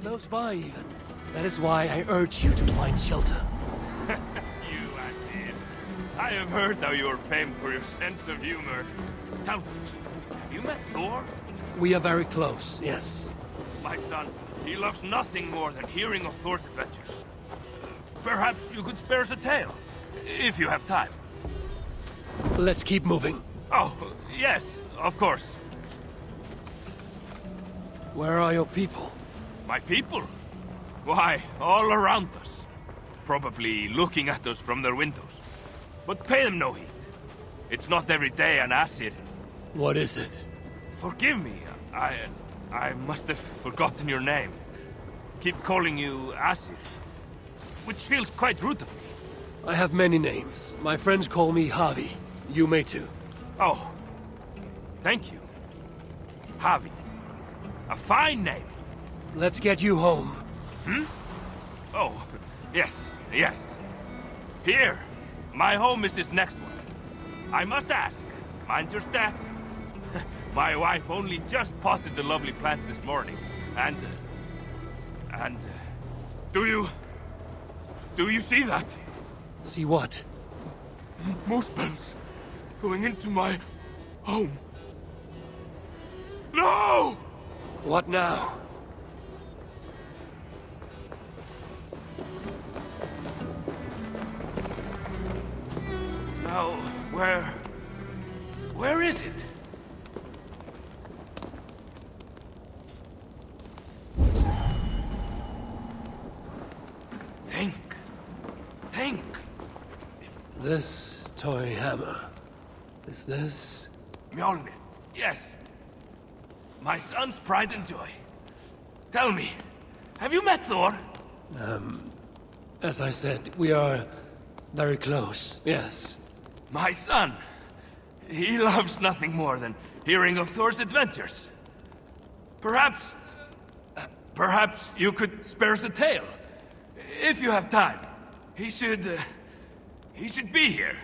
Close by, even. That is why I urge you to find shelter. You, Asir. I have heard how you are famed for your sense of humor. Tell me, have you met Thor? We are very close, yes. My son, he loves nothing more than hearing of Thor's adventures. Perhaps you could spare us a tale, if you have time. Let's keep moving. Oh, yes, of course. Where are your people? My people? Why, all around us. Probably looking at us from their windows. But pay them no heed. It's not every day an Asir. What is it? Forgive me, I must have forgotten your name. Keep calling you Asir, which feels quite rude of me. I have many names. My friends call me Javi. You may too. Oh, thank you. Javi. A fine name. Let's get you home. Hmm? Oh, yes, yes. Here, my home is this next one. I must ask, mind your step? My wife only just potted the lovely plants this morning, and... do you see that? See what? Moose bells going into my home. No! What now? Now, where is it? Think. This toy hammer. Is this? Mjolnir, yes. My son's pride and joy. Tell me, have you met Thor? As I said, we are very close, yes. My son. He loves nothing more than hearing of Thor's adventures. Perhaps you could spare us a tale. If you have time. He should be here.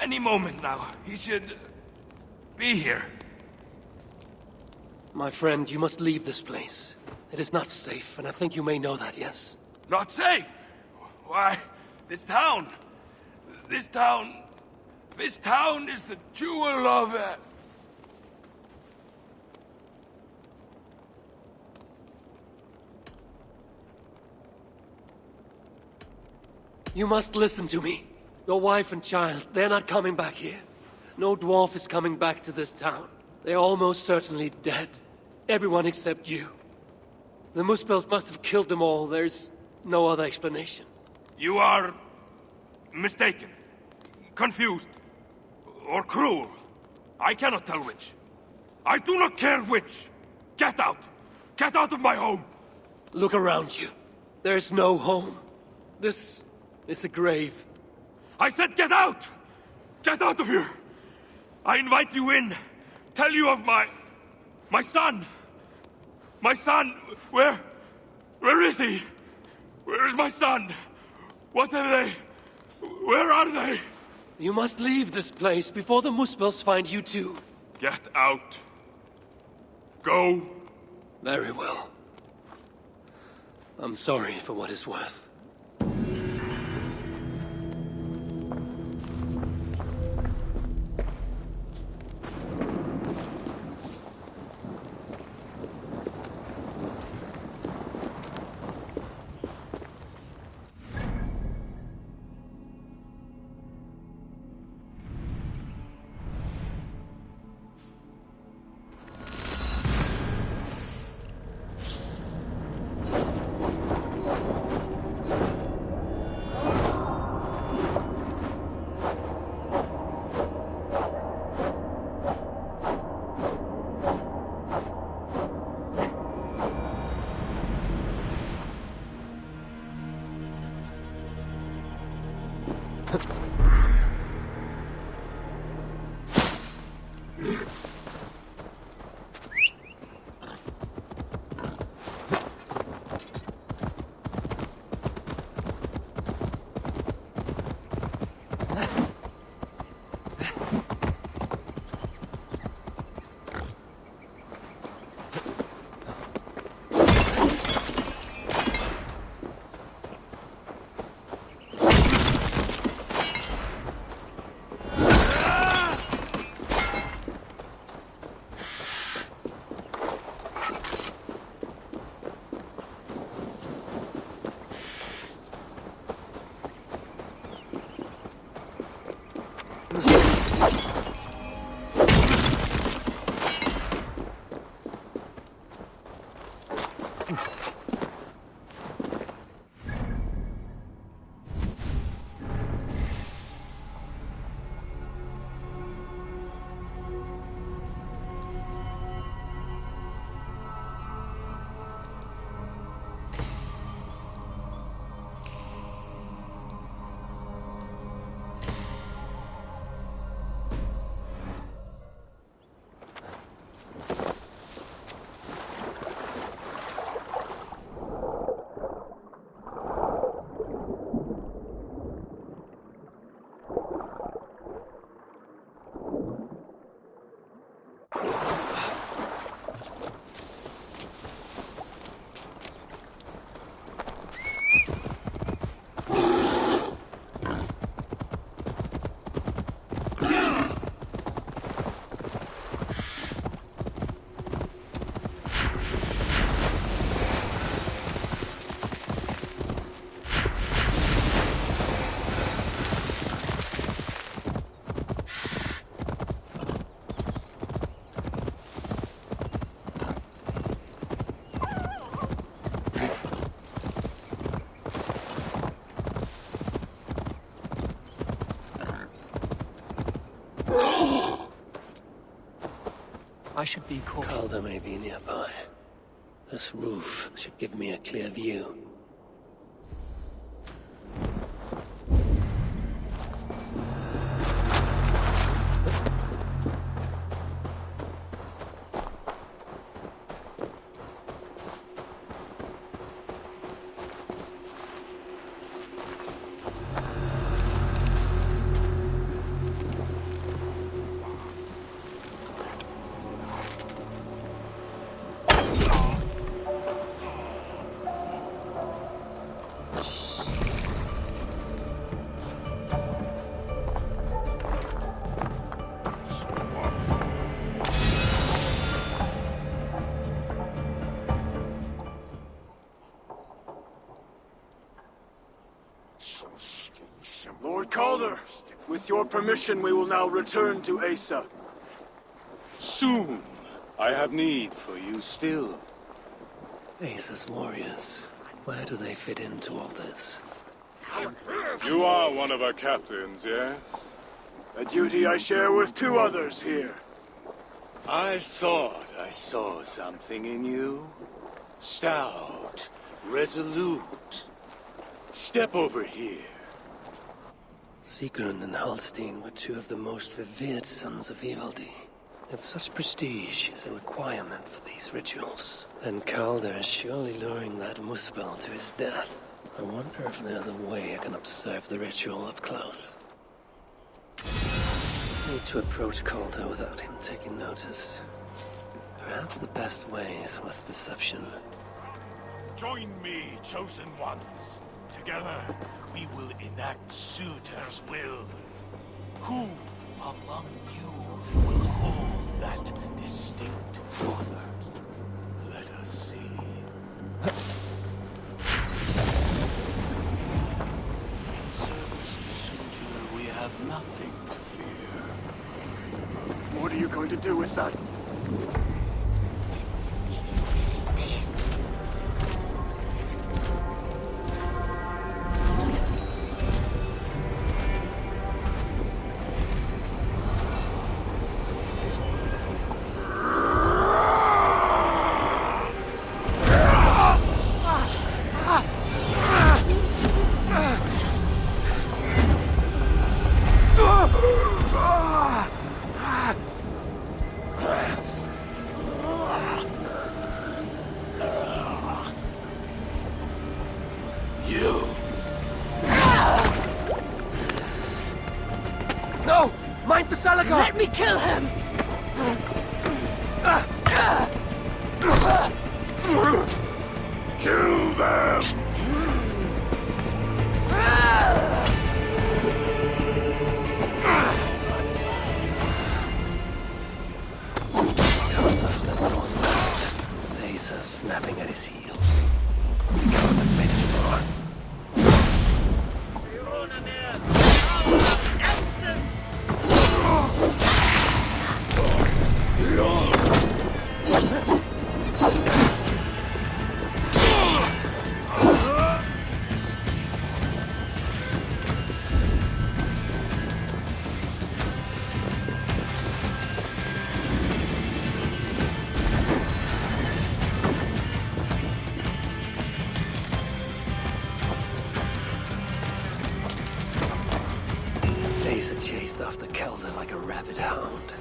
Any moment now. He should be here. My friend, you must leave this place. It is not safe, and I think you may know that, yes? Not safe? Why, this town is the jewel of... You must listen to me. Your wife and child, they're not coming back here. No dwarf is coming back to this town. They're almost certainly dead. Everyone except you. The Muspels must have killed them all. There's no other explanation. You are... mistaken. Confused. Or cruel. I cannot tell which. I do not care which. Get out! Get out of my home! Look around you. There's no home. This is a grave. I said get out! Get out of here! I invite you in. Tell you of my son. My son, where is he? Where is my son? What are they? Where are they? You must leave this place before the Muspels find you too. Get out. Go. Very well. I'm sorry for what it's worth. I should be cautious. Calder may be nearby. This roof should give me a clear view. Lord Calder, with your permission, we will now return to Asa. Soon. I have need for you still. Asa's warriors. Where do they fit into all this? You are one of our captains, yes? A duty I share with two others here. I thought I saw something in you. Stout, resolute. Step over here. Sigrun and Halstein were two of the most revered sons of Ivaldi. If such prestige is a requirement for these rituals, then Calder is surely luring that Muspel to his death. I wonder if there's a way I can observe the ritual up close. I need to approach Calder without him taking notice. Perhaps the best way is with deception. Join me, chosen ones. Together, we will enact Suitor's will. Who among you will hold that distinct honor? Let us see. In service to Suitor, we have nothing to fear. What are you going to do with that? No! Mind the Salagar! Let me kill him! Kill them! Laser snapping at his heels. Government made it far. Chased after Calder like a rabid hound.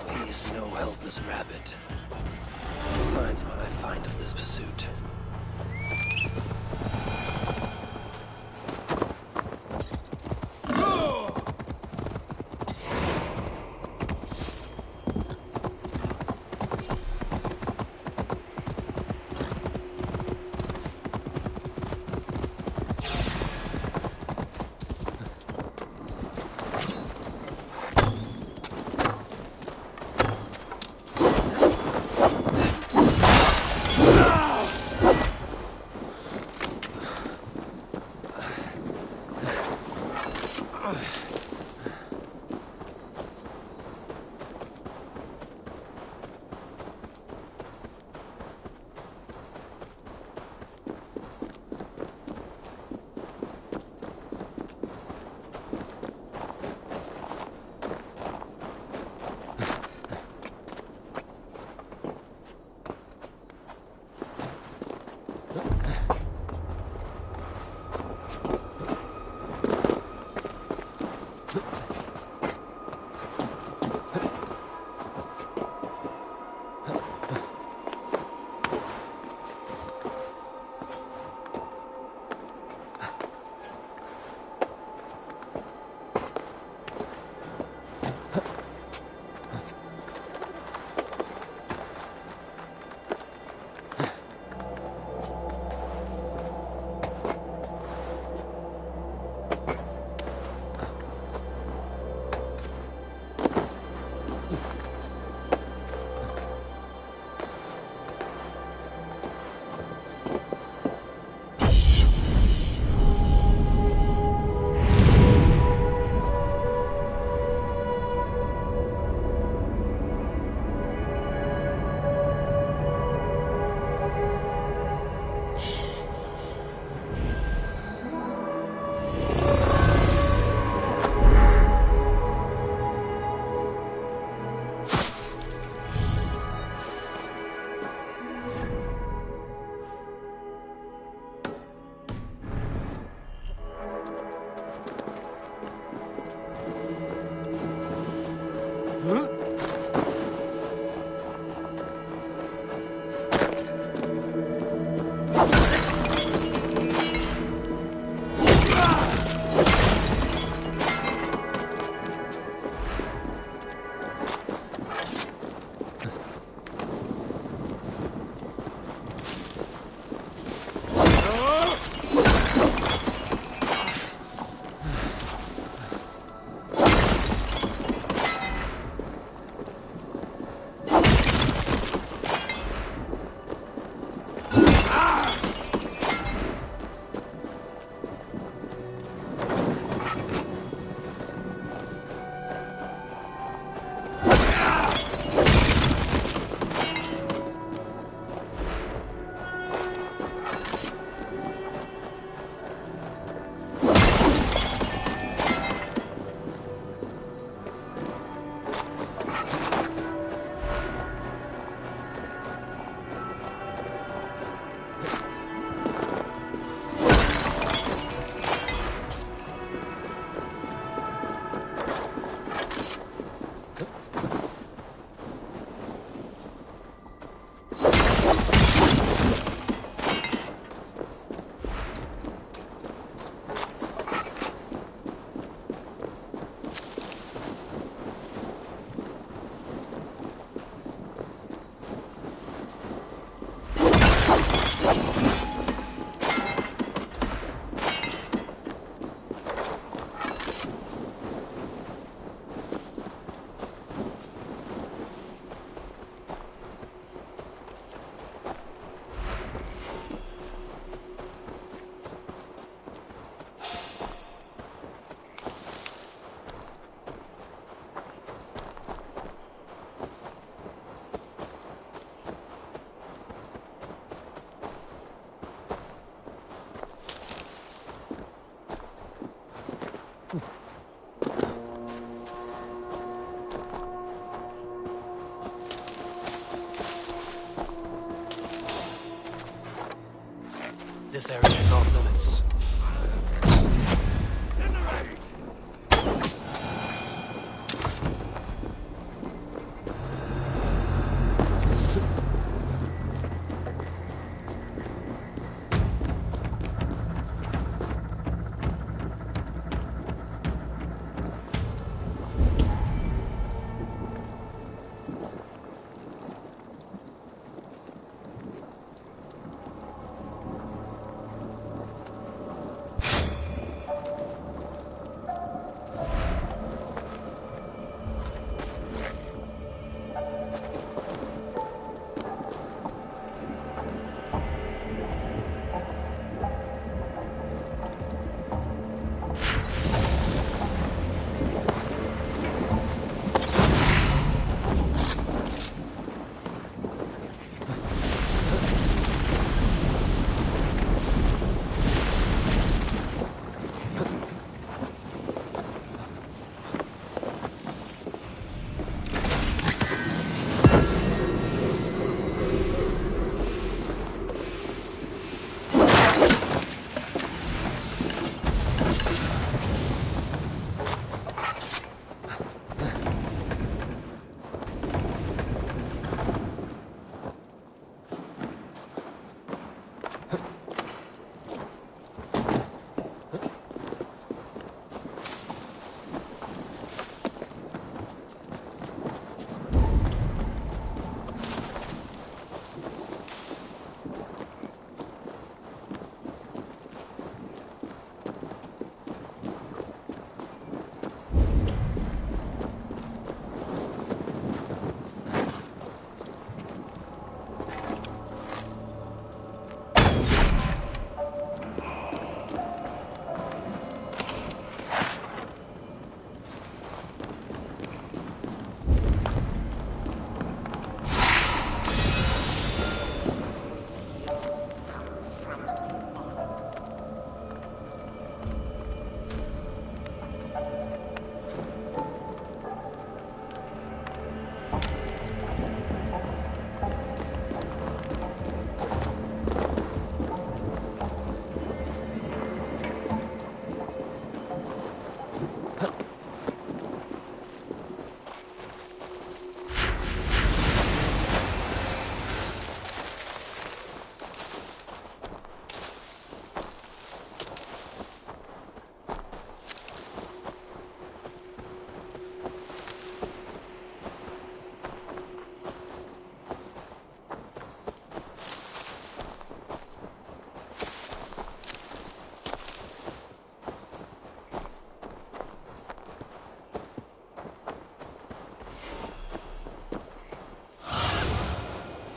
He is no helpless rabbit. Besides what I find of this pursuit. This area is off limits.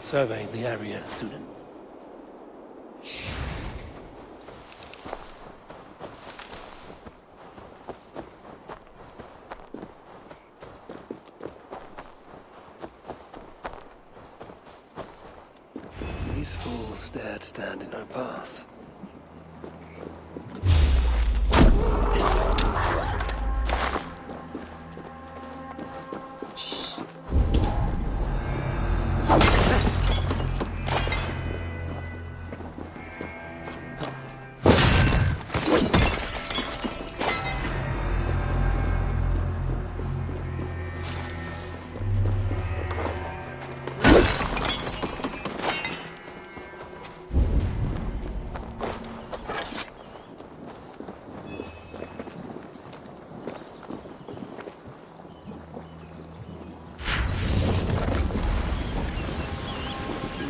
Surveying the area, Sudan. These fools dared stand in our path.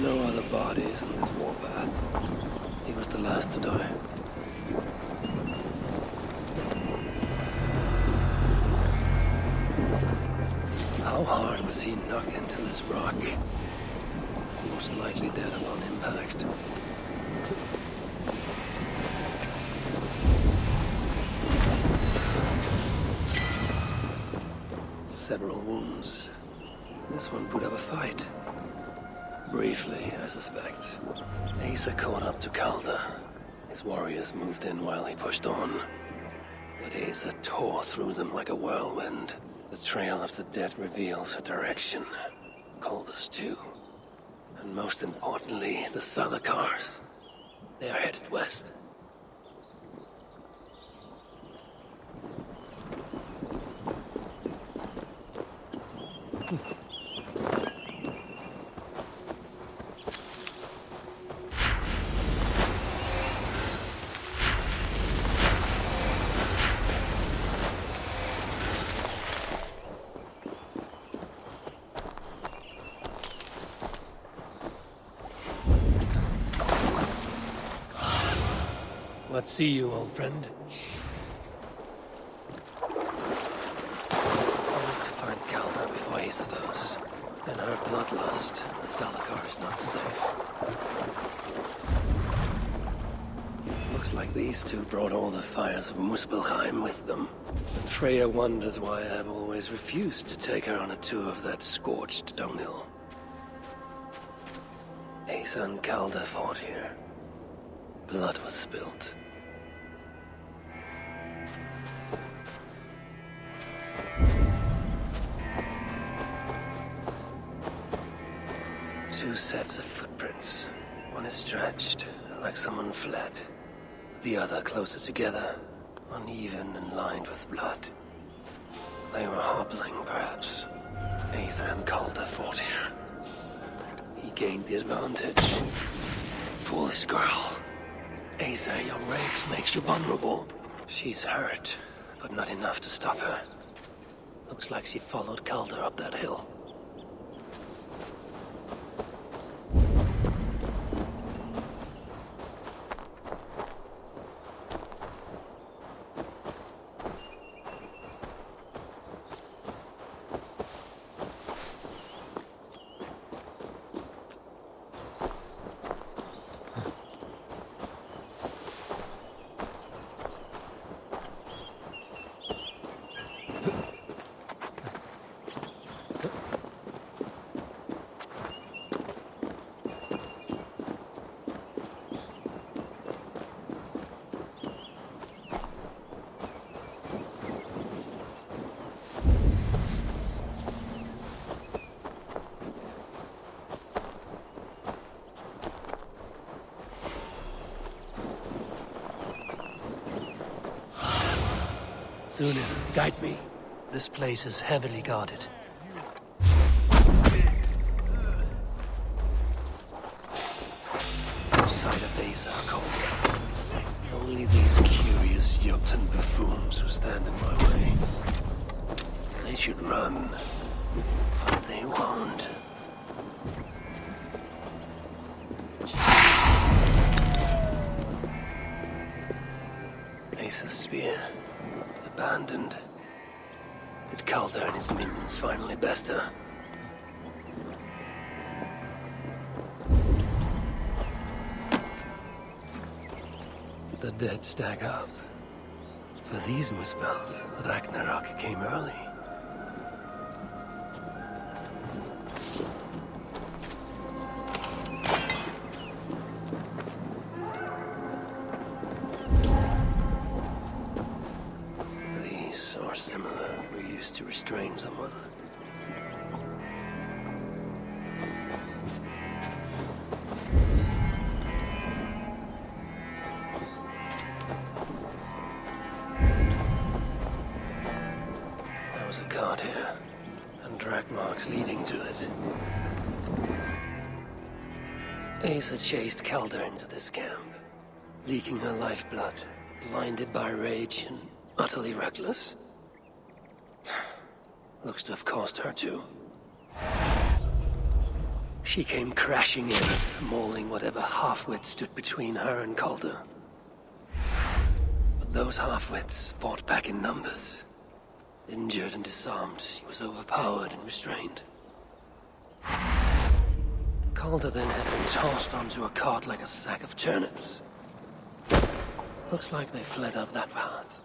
No other bodies in this warpath. He was the last to die. How hard was he knocked into this rock? Most likely dead upon impact. Several wounds. This one put up a fight. Briefly, I suspect. Asa caught up to Calder. His warriors moved in while he pushed on. But Asa tore through them like a whirlwind. The trail of the dead reveals her direction. Calder's too. And most importantly, the Salakars. They are headed west. What see you, old friend? I need to find Calda before Asa goes. And her bloodlust, the Salakar is not safe. Looks like these two brought all the fires of Muspelheim with them. And Freya wonders why I have always refused to take her on a tour of that scorched dunghill. Asa and Calda fought here. Blood was spilt. Two sets of footprints. One is stretched, like someone fled. The other closer together, uneven and lined with blood. They were hobbling, perhaps. Asa and Calda fought here. He gained the advantage. Foolish girl. Asa, your rage makes you vulnerable. She's hurt, but not enough to stop her. Looks like she followed Calda up that hill. Sunan, guide me. This place is heavily guarded. No sight of Asa, Calda. Only these curious Jotun buffoons who stand in my way. They should run, but they won't. Asa's spear. Abandoned. Did Calda and his minions finally best her? The dead stack up. For these Muspels, Ragnarok came early. Similar, were used to restrain someone. There was a guard here, and drag marks leading to it. Asa chased Calda into this camp, leaking her lifeblood, blinded by rage and utterly reckless. Looks to have cost her too. She came crashing in, mauling whatever half-wit stood between her and Calda. But those half-wits fought back in numbers. Injured and disarmed, she was overpowered and restrained. Calda then had been tossed onto a cart like a sack of turnips. Looks like they fled up that path.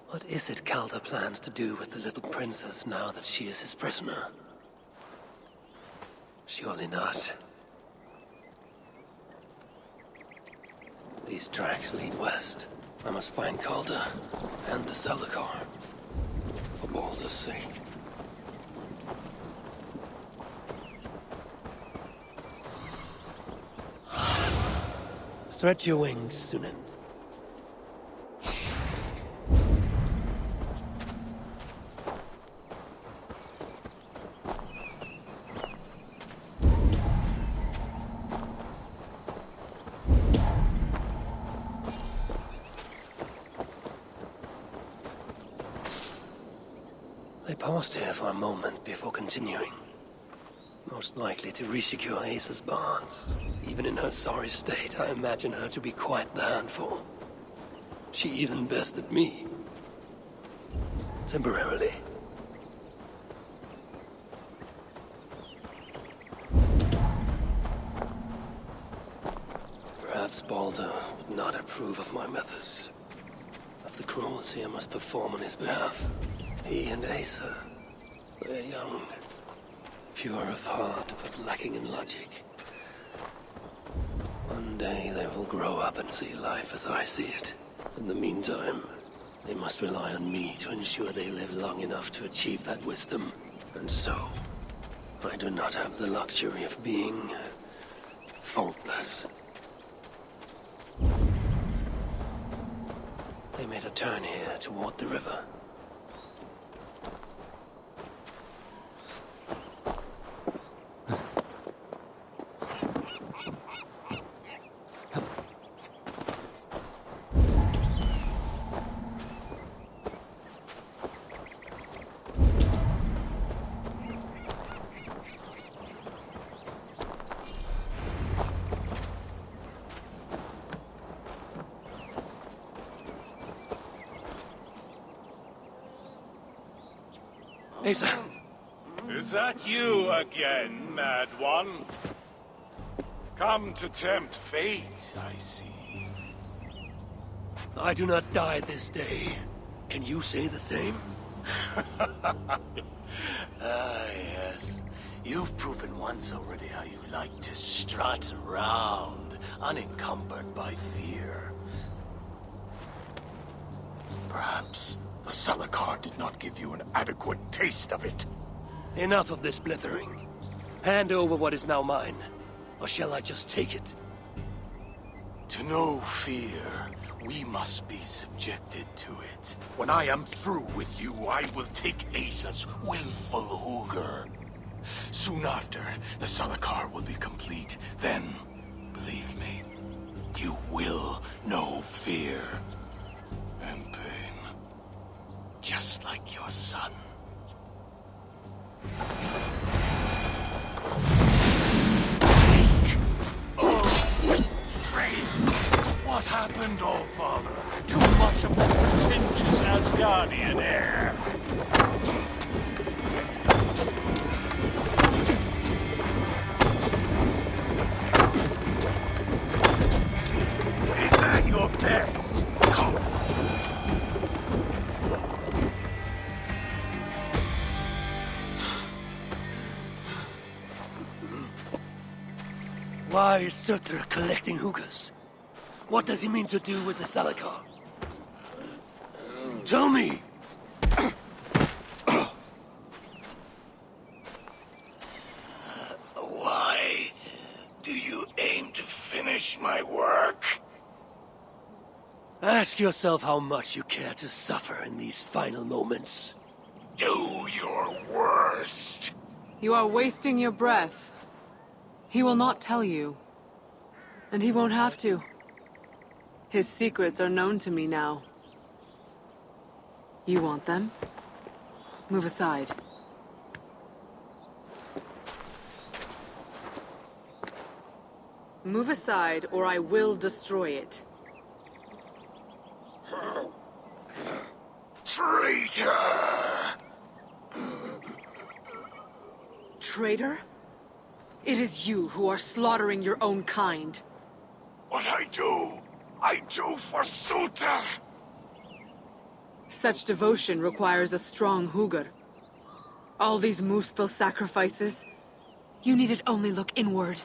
What is it Calda plans to do with the little princess now that she is his prisoner? Surely not. These tracks lead west. I must find Calda and the Salakar. For Baldur's sake. Stretch your wings, Sunan. They paused here for a moment before continuing. Most likely to resecure Ace's bonds. Even in her sorry state, I imagine her to be quite the handful. She even bested me. Temporarily. Perhaps Baldur would not approve of my methods. Of the cruelty I must perform on his behalf. He and Asa, they're young. Pure of heart, but lacking in logic. One day they will grow up and see life as I see it. In the meantime, they must rely on me to ensure they live long enough to achieve that wisdom. And so, I do not have the luxury of being faultless. They made a turn here toward the river. Asa. Is that you again, Mad One? Come to tempt fate, I see. I do not die this day. Can you say the same? Yes. You've proven once already how you like to strut around, unencumbered by fear. Perhaps the Salakar did not give you an adequate taste of it. Enough of this blithering. Hand over what is now mine, or shall I just take it? To know fear, we must be subjected to it. When I am through with you, I will take Asa's willful Hugr. Soon after, the Salakar will be complete. Then, believe me, you will know fear and pain. Just like your son. Take! Oh, Frey! What happened, All-Father? Too much of that pretentious Asgardian air. Is that your best? Come. Why is Surtr collecting Hugrs? What does he mean to do with the Salakar? Tell me! Why do you aim to finish my work? Ask yourself how much you care to suffer in these final moments. Do your worst. You are wasting your breath. He will not tell you. And he won't have to. His secrets are known to me now. You want them? Move aside. Move aside, or I will destroy it. Traitor! Traitor? It is you who are slaughtering your own kind. What I do for Surtr! Such devotion requires a strong Hugr. All these Muspel sacrifices, you needed only look inward.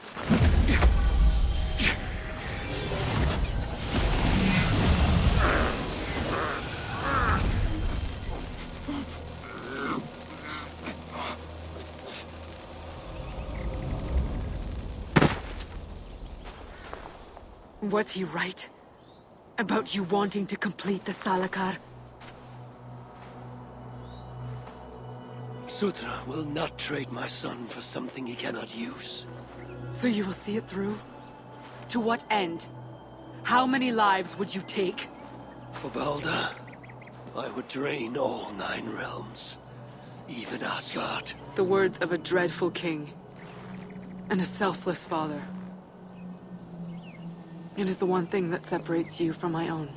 Was he right? About you wanting to complete the Salakar? Sutra will not trade my son for something he cannot use. So you will see it through? To what end? How many lives would you take? For Balder, I would drain all 9 realms. Even Asgard. The words of a dreadful king. And a selfless father. It is the one thing that separates you from my own.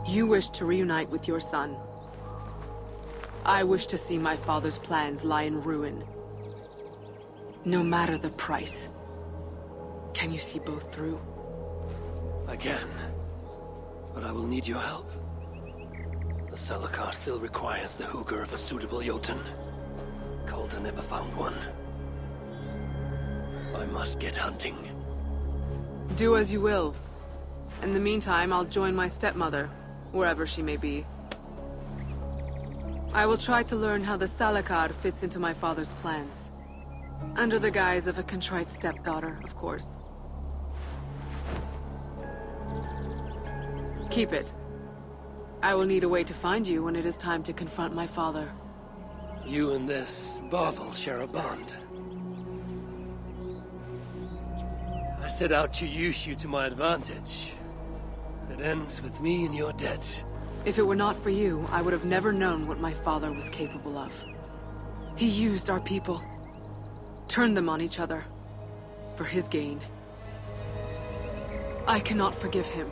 You wish to reunite with your son. I wish to see my father's plans lie in ruin. No matter the price. Can you see both through? I can. But I will need your help. The Salakar still requires the hooker of a suitable Jotun. Calder never found one. I must get hunting. Do as you will. In the meantime, I'll join my stepmother, wherever she may be. I will try to learn how the Salakar fits into my father's plans. Under the guise of a contrite stepdaughter, of course. Keep it. I will need a way to find you when it is time to confront my father. You and this bauble share a bond. I set out to use you to my advantage. It ends with me in your debt. If it were not for you, I would have never known what my father was capable of. He used our people. Turned them on each other. For his gain. I cannot forgive him.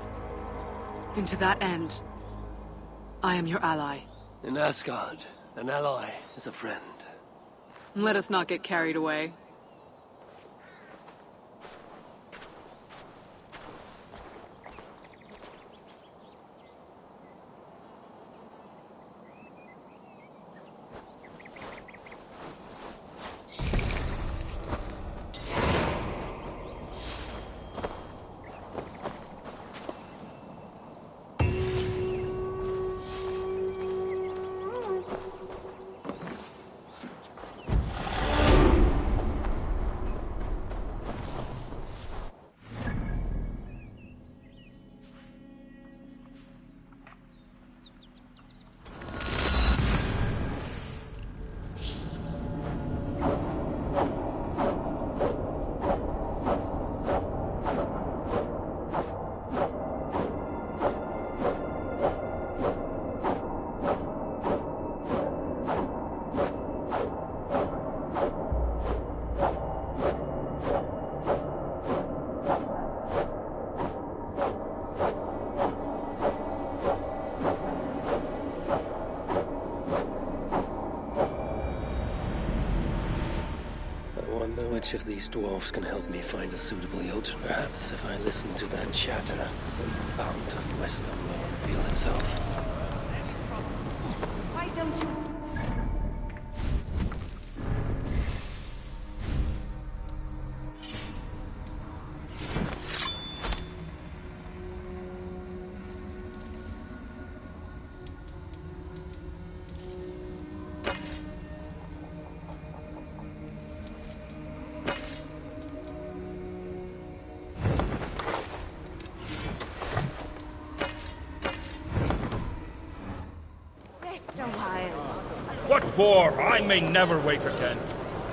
And to that end, I am your ally. In Asgard, an ally is a friend. Let us not get carried away. Which of these dwarves can help me find a suitable Jotun? Perhaps if I listen to that chatter, some fount of wisdom will reveal itself. Why don't you... What for? I may never wake again.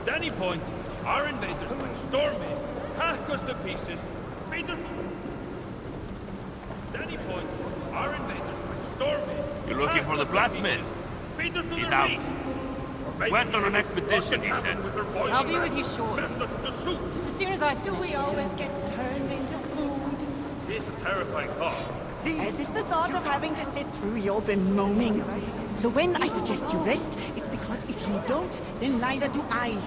At any point, our invaders might storm in, hack us to pieces, beat us... At any point, our invaders might storm in... You're looking for the blacksmith? He's out. Went on an expedition, he said. I'll be with you shortly. Just as soon as I finish. We always get turned into food. He's a terrifying thought. As is the thought of having to sit through your bemoaning. So when I suggest you rest, it's because if you don't, then neither do I.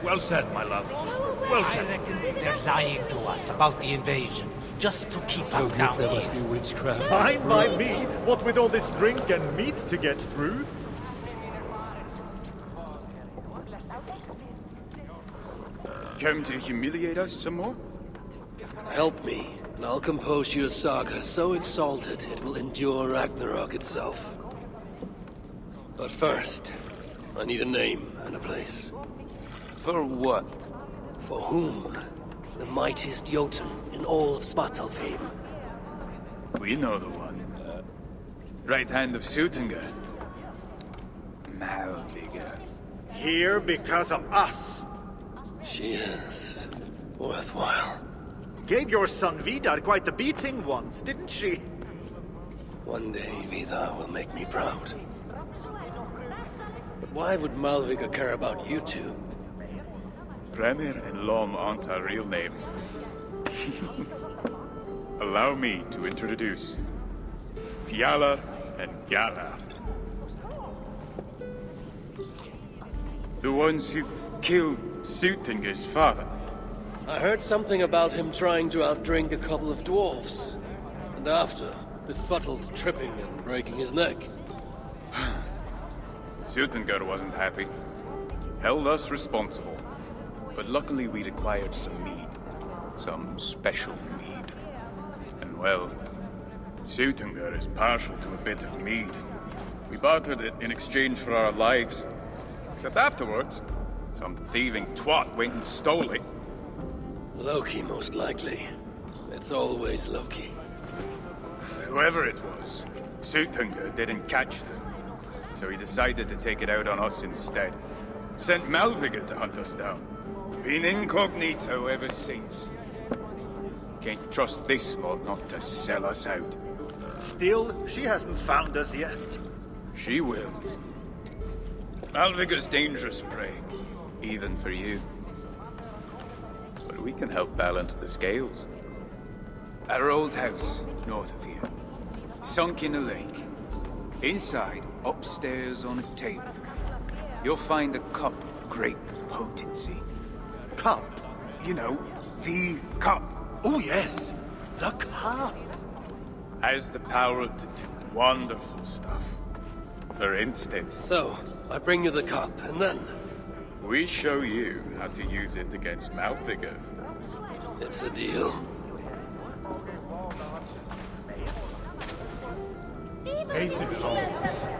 Well said, my love. Well I said. reckon they're lying to us about the invasion, just to keep us down There here. must be witchcraft. Fine by me. What with all this drink and meat to get through? Come to humiliate us some more? Help me, and I'll compose you a saga so exalted it will endure Ragnarok itself. But first, I need a name and a place. For what? For whom? The mightiest Jotun in all of Svartalfheim. We know the one. Right hand of Suttungr. Malviga. Here because of us. She is worthwhile. Gave your son Vidar quite the beating once, didn't she? One day Vidar will make me proud. But why would Malviga care about you two? Premier and Lom aren't our real names. Allow me to introduce Fjalar and Galar. The ones who killed Suttungr's father. I heard something about him trying to outdrink a couple of dwarves. And after, befuddled tripping and breaking his neck. Suttungr wasn't happy. Held us responsible. But luckily we'd acquired some mead. Some special mead. And well, Suttungr is partial to a bit of mead. We bartered it in exchange for our lives. Except afterwards, some thieving twat went and stole it. Loki, most likely. It's always Loki. Whoever it was, Suttungr didn't catch them. So he decided to take it out on us instead. Sent Malviga to hunt us down. Been incognito ever since. Can't trust this lot not to sell us out. Still, she hasn't found us yet. She will. Malviga's dangerous prey, even for you. But we can help balance the scales. Our old house, north of here, sunk in a lake. Inside, upstairs on a table, you'll find a cup of great potency. Cup? You know, the cup. Oh yes, the cup. Has the power to do wonderful stuff. For instance... So, I bring you the cup, and then... we show you how to use it against Malviga. It's a deal. Hasten home.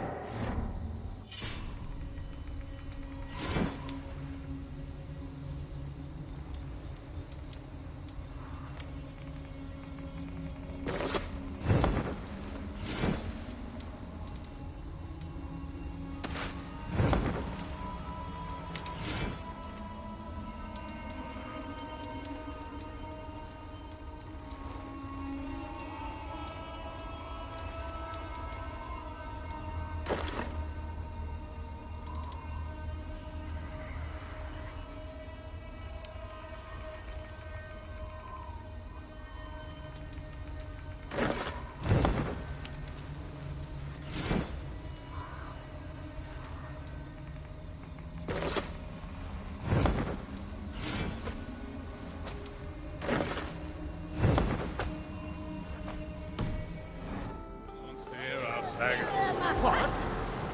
What?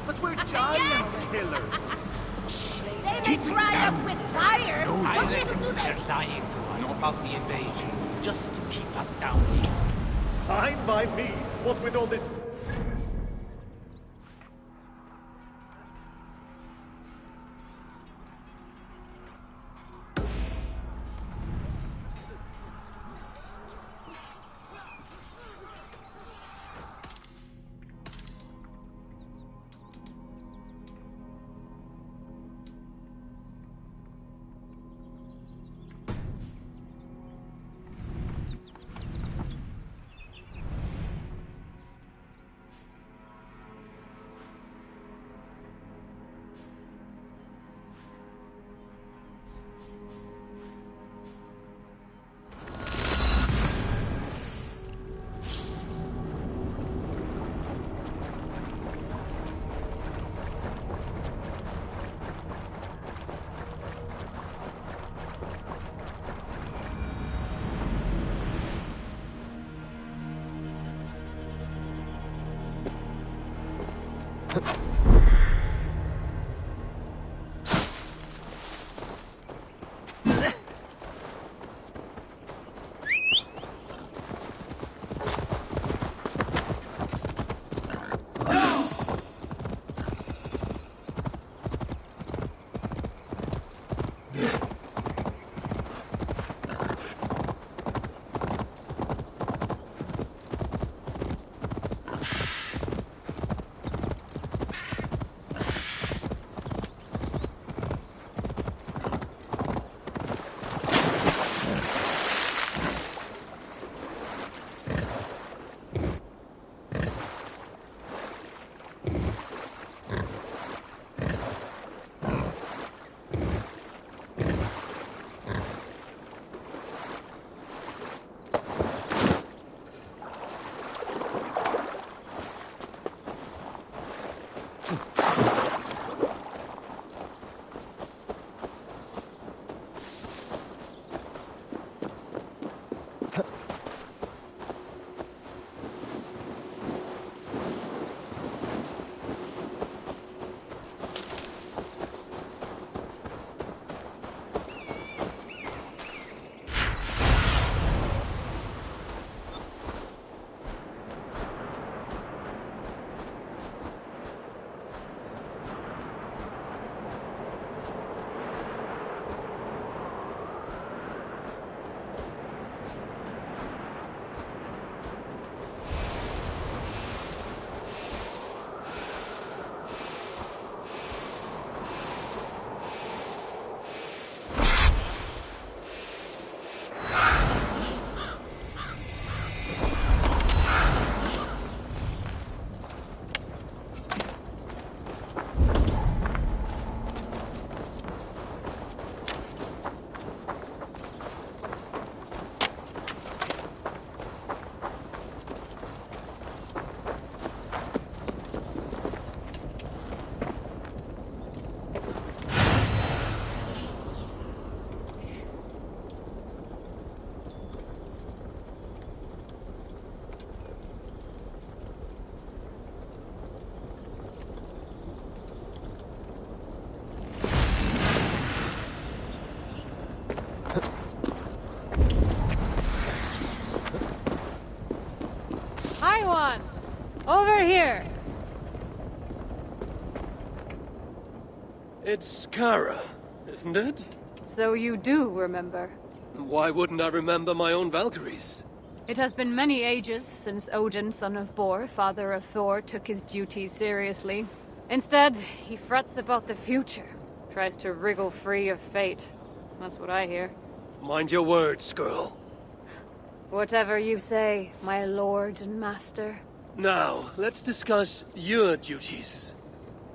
But we're giant killers. They may try us with fire, I but listen listen to they're them. lying to us about the invasion, just to keep us down here. Fine by me. What with all this... Over here! It's Kara, isn't it? So you do remember. Why wouldn't I remember my own Valkyries? It has been many ages since Odin, son of Bor, father of Thor, took his duties seriously. Instead, he frets about the future. Tries to wriggle free of fate. That's what I hear. Mind your words, girl. Whatever you say, my lord and master. Now, let's discuss your duties.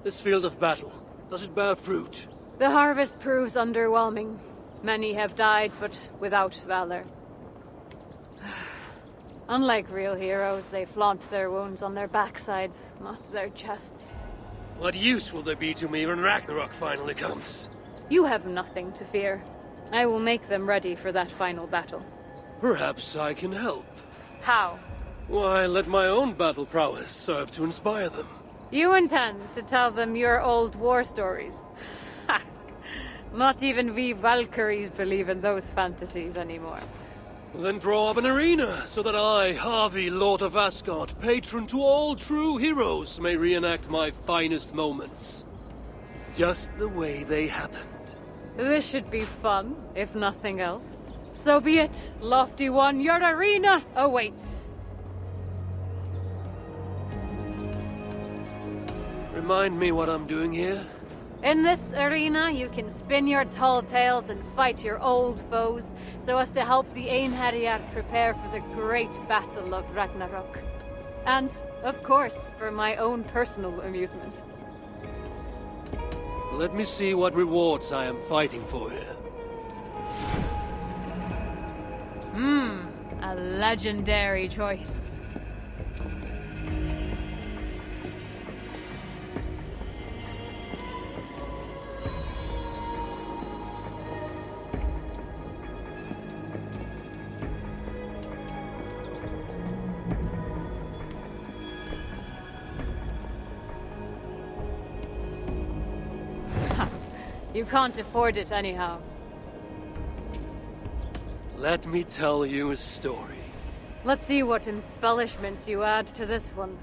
This field of battle, does it bear fruit? The harvest proves underwhelming. Many have died, but without valor. Unlike real heroes, they flaunt their wounds on their backsides, not their chests. What use will there be to me when Ragnarok finally comes? You have nothing to fear. I will make them ready for that final battle. Perhaps I can help. How? Why, let my own battle prowess serve to inspire them. You intend to tell them your old war stories? Ha! Not even we Valkyries believe in those fantasies anymore. Then draw up an arena, so that I, Harvey, Lord of Asgard, patron to all true heroes, may reenact my finest moments. Just the way they happened. This should be fun, if nothing else. So be it, Lofty One, your arena awaits. Remind me what I'm doing here? In this arena, you can spin your tall tales and fight your old foes, so as to help the Einherjar prepare for the great battle of Ragnarok. And, of course, for my own personal amusement. Let me see what rewards I am fighting for here. A legendary choice. You can't afford it anyhow. Let me tell you a story. Let's see what embellishments you add to this one.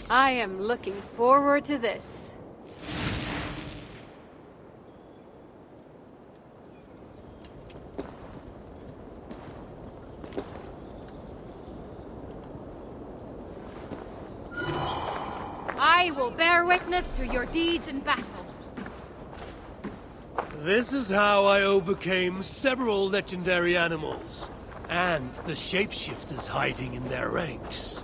I am looking forward to this. I will bear witness to your deeds in battle. This is how I overcame several legendary animals, and the shapeshifters hiding in their ranks.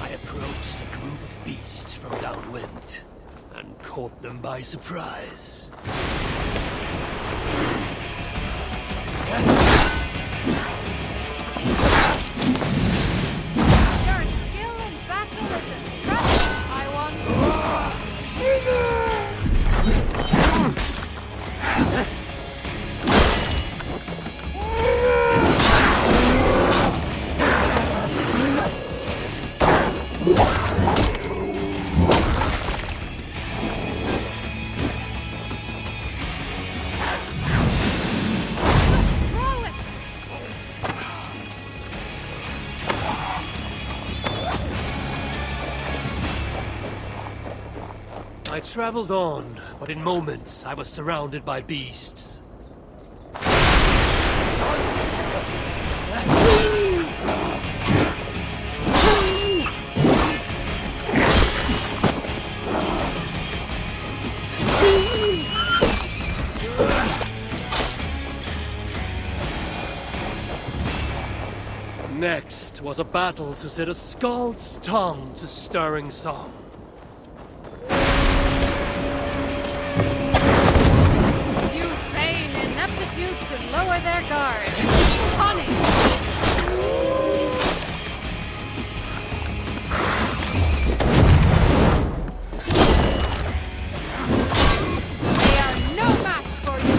I approached a group of beasts from downwind, and caught them by surprise. Your skill in battle is impressive, I I traveled on, but in moments I was surrounded by beasts. Next was a battle to set a skald's tongue to stirring song. You feign ineptitude to lower their guard. Punish! They are no match for you!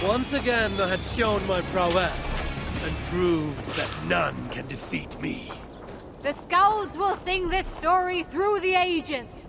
Once again, I had shown my prowess, and proved that none can defeat me. The Skalds will sing this story through the ages!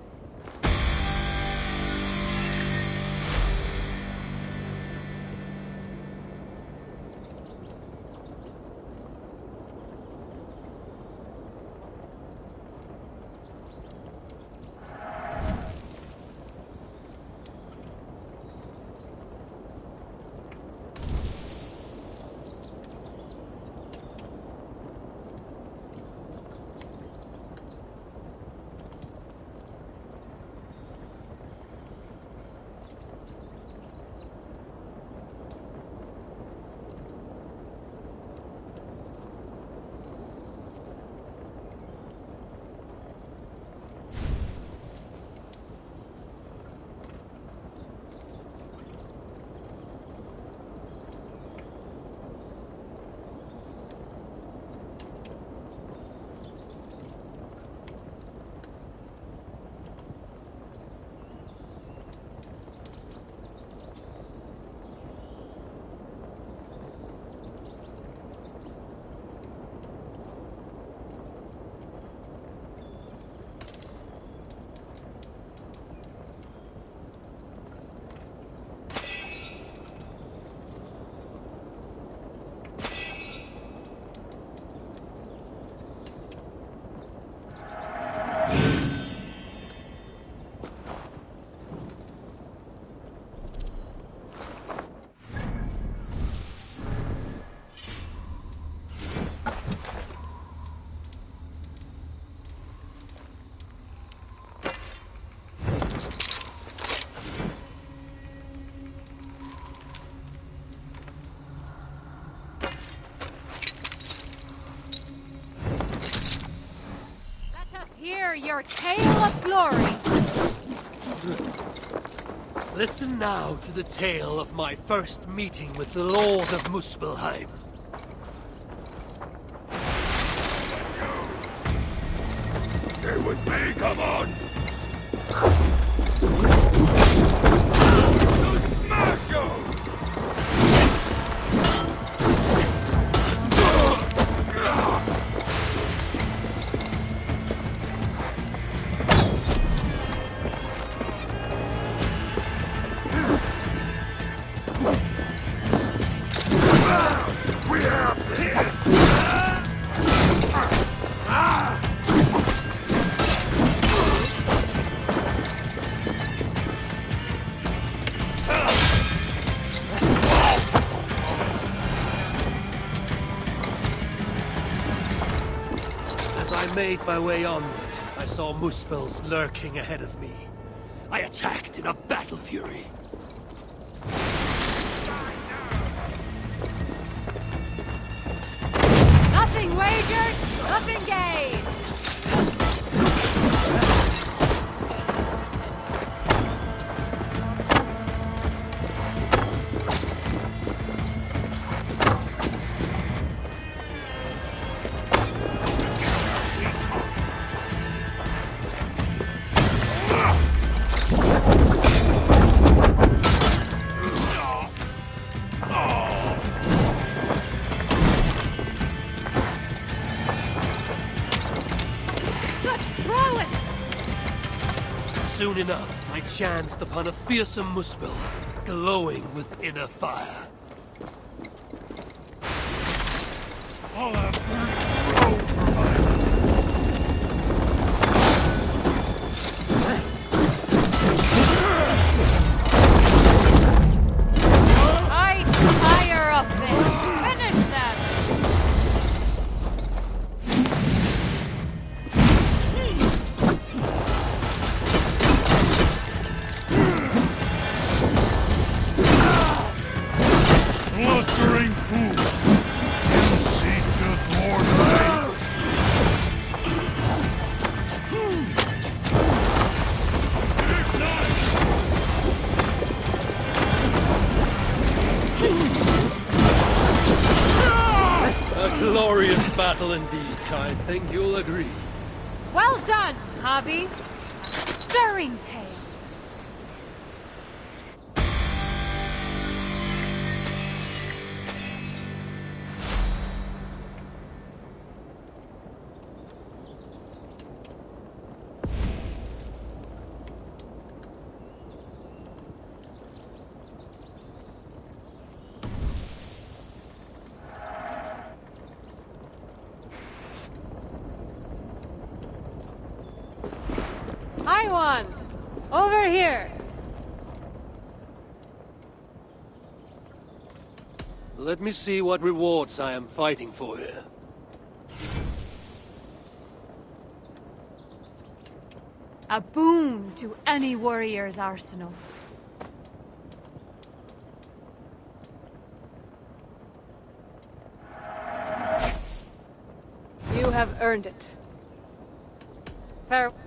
Hear your tale of glory! Listen now to the tale of my first meeting with the Lord of Muspelheim. Stay with me, come on! To smash you! As I made my way onward, I saw Muspels lurking ahead of me. I attacked in a battle fury. Nothing wagered, nothing gained! soon enough, I chanced upon a fearsome muspel, glowing with inner fire. All that burnt road provides. Fire up there! Finish that! Blustering fool! You seek just more light! A glorious battle indeed, I think you'll agree. Well done, Hobby. Stirring tale. Hi, one. Over here. Let me see what rewards I am fighting for here. A boon to any warrior's arsenal. You have earned it. Farewell.